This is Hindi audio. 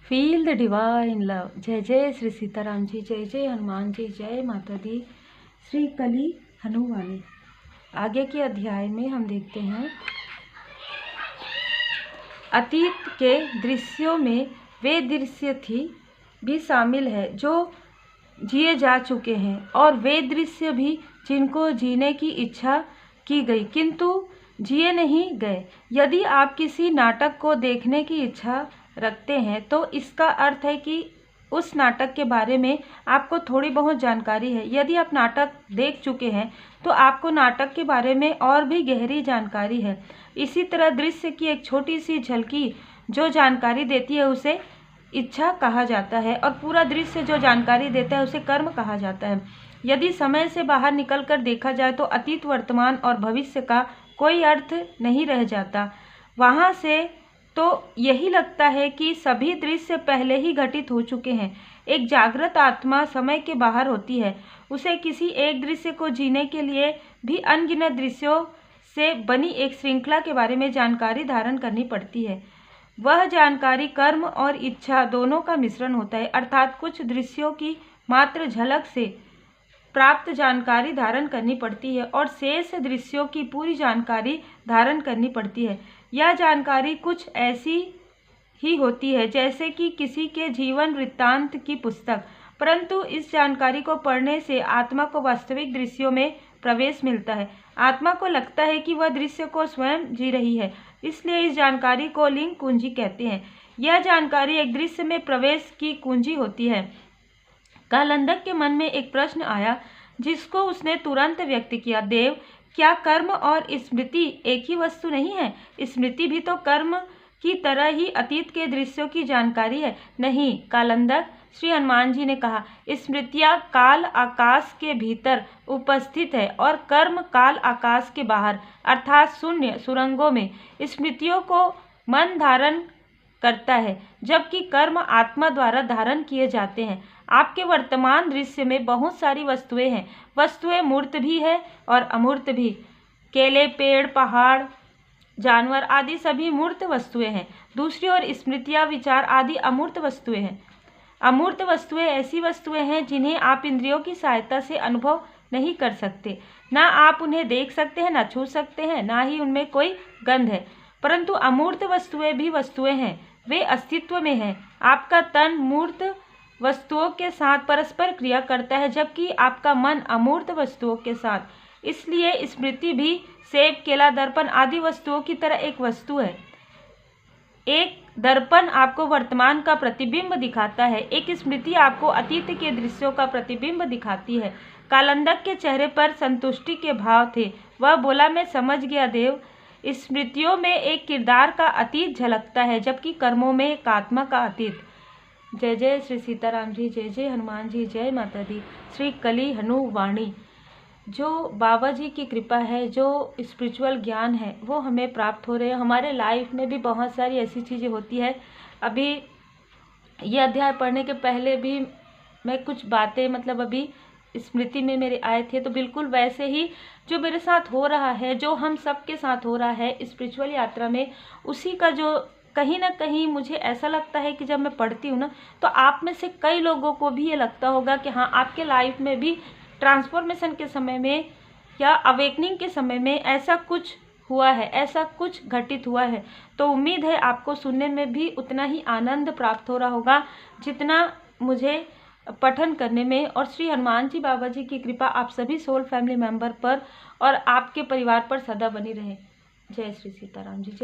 Feel the divine love. जय जय श्री सीताराम जी, जय जय हनुमान जी, जय माता दी। श्री कली हनुमानी। आगे के अध्याय में हम देखते हैं अतीत के दृश्यों में वे दृश्य भी शामिल है जो जिए जा चुके हैं और वे दृश्य भी जिनको जीने की इच्छा की गई किंतु जिए नहीं गए। यदि आप किसी नाटक को देखने की इच्छा रखते हैं तो इसका अर्थ है कि उस नाटक के बारे में आपको थोड़ी बहुत जानकारी है। यदि आप नाटक देख चुके हैं तो आपको नाटक के बारे में और भी गहरी जानकारी है। इसी तरह दृश्य की एक छोटी सी झलकी जो जानकारी देती है उसे इच्छा कहा जाता है और पूरा दृश्य जो जानकारी देता है उसे कर्म कहा जाता है। यदि समय से बाहर निकलकर देखा जाए तो अतीत, वर्तमान और भविष्य का कोई अर्थ नहीं रह जाता। वहाँ से तो यही लगता है कि सभी दृश्य पहले ही घटित हो चुके हैं। एक जागृत आत्मा समय के बाहर होती है। उसे किसी एक दृश्य को जीने के लिए भी अनगिनत दृश्यों से बनी एक श्रृंखला के बारे में जानकारी धारण करनी पड़ती है। वह जानकारी कर्म और इच्छा दोनों का मिश्रण होता है, अर्थात कुछ दृश्यों की मात्र झलक से प्राप्त जानकारी धारण करनी पड़ती है और शेष दृश्यों की पूरी जानकारी धारण करनी पड़ती है। यह जानकारी कुछ ऐसी ही होती है जैसे कि किसी के जीवन वृत्तांत की पुस्तक, परंतु इस जानकारी को पढ़ने से आत्मा को वास्तविक दृश्यों में प्रवेश मिलता है। आत्मा को लगता है कि वह दृश्य को स्वयं जी रही है, इसलिए इस जानकारी को लिंग कुंजी कहते हैं। यह जानकारी एक दृश्य में प्रवेश की कुंजी होती है। कालंदक के मन में एक प्रश्न आया जिसको उसने तुरंत व्यक्त किया। देव, क्या कर्म और स्मृति एक ही वस्तु नहीं है? स्मृति भी तो कर्म की तरह ही अतीत के दृश्यों की जानकारी है। नहीं कालंदक, श्री हनुमान जी ने कहा, स्मृतियाँ काल आकाश के भीतर उपस्थित है और कर्म काल आकाश के बाहर अर्थात शून्य सुरंगों में स्मृतियों को मन धारण करता है, जबकि कर्म आत्मा द्वारा धारण किए जाते हैं। आपके वर्तमान दृश्य में बहुत सारी वस्तुएं हैं। वस्तुएं मूर्त भी है और अमूर्त भी। केले, पेड़, पहाड़, जानवर आदि सभी मूर्त वस्तुएं हैं। दूसरी ओर स्मृतियाँ, विचार आदि अमूर्त वस्तुएं हैं। अमूर्त वस्तुएं ऐसी वस्तुएं हैं जिन्हें आप इंद्रियों की सहायता से अनुभव नहीं कर सकते। ना आप उन्हें देख सकते हैं, ना छू सकते हैं, ना ही उनमें कोई गंध है। परंतु अमूर्त वस्तुएं भी वस्तुएं हैं, वे अस्तित्व में हैं। आपका तन मूर्त वस्तुओं के साथ परस्पर क्रिया करता है, जबकि आपका मन अमूर्त वस्तुओं के साथ। इसलिए स्मृति भी सेब, केला, दर्पण आदि वस्तुओं की तरह एक वस्तु है। एक दर्पण आपको वर्तमान का प्रतिबिंब दिखाता है, एक स्मृति आपको अतीत के दृश्यों का प्रतिबिंब दिखाती है। कालंदक के चेहरे पर संतुष्टि के भाव थे। वह बोला, मैं समझ गया देव। स्मृतियों में एक किरदार का अतीत झलकता है, जबकि कर्मों में एक आत्मा का अतीत। जय जय श्री सीताराम जी, जय जय हनुमान जी, जय माता दी। श्री कली हनुवाणी। जो बाबा जी की कृपा है, जो स्पिरिचुअल ज्ञान है वो हमें प्राप्त हो रहे हैं। हमारे लाइफ में भी बहुत सारी ऐसी चीज़ें होती है। अभी ये अध्याय पढ़ने के पहले भी मैं कुछ बातें अभी स्मृति में मेरे आए थे, तो बिल्कुल वैसे ही जो मेरे साथ हो रहा है, जो हम सबके साथ हो रहा है स्पिरिचुअल यात्रा में, उसी का जो कहीं ना कहीं मुझे ऐसा लगता है कि जब मैं पढ़ती हूँ ना, तो आप में से कई लोगों को भी ये लगता होगा कि हाँ, आपके लाइफ में भी ट्रांसफॉर्मेशन के समय में या अवेकनिंग के समय में ऐसा कुछ हुआ है, ऐसा कुछ घटित हुआ है। तो उम्मीद है आपको सुनने में भी उतना ही आनंद प्राप्त हो रहा होगा जितना मुझे पठन करने में। और श्री हनुमान जी बाबा जी की कृपा आप सभी सोल फैमिली मेंबर पर और आपके परिवार पर सदा बनी रहे। जय श्री सीताराम जी।